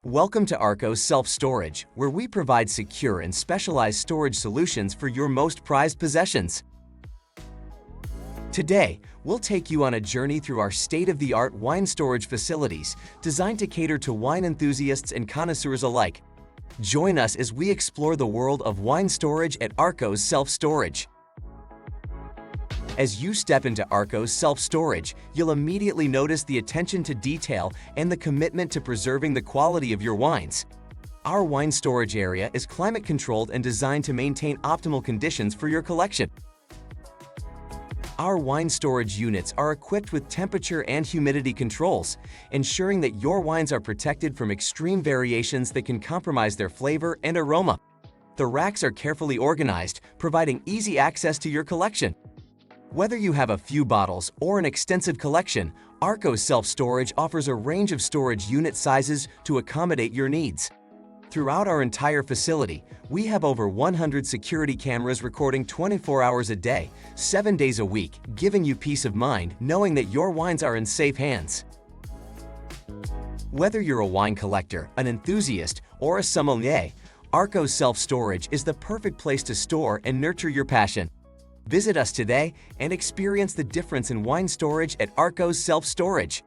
Welcome to Arco Self Storage, where we provide secure and specialized storage solutions for your most prized possessions. Today, we'll take you on a journey through our state-of-the-art wine storage facilities designed to cater to wine enthusiasts and connoisseurs alike. Join us as we explore the world of wine storage at Arcos Self Storage. As you step into Arcos Self Storage, you'll immediately notice the attention to detail and the commitment to preserving the quality of your wines. Our wine storage area is climate-controlled and designed to maintain optimal conditions for your collection. Our wine storage units are equipped with temperature and humidity controls, ensuring that your wines are protected from extreme variations that can compromise their flavor and aroma. The racks are carefully organized, providing easy access to your collection. Whether you have a few bottles or an extensive collection, Arco Self Storage offers a range of storage unit sizes to accommodate your needs. Throughout our entire facility, we have over 100 security cameras recording 24 hours a day, 7 days a week, giving you peace of mind knowing that your wines are in safe hands. Whether you're a wine collector, an enthusiast, or a sommelier, Arco Self Storage is the perfect place to store and nurture your passion. Visit us today and experience the difference in wine storage at Arcos Self Storage.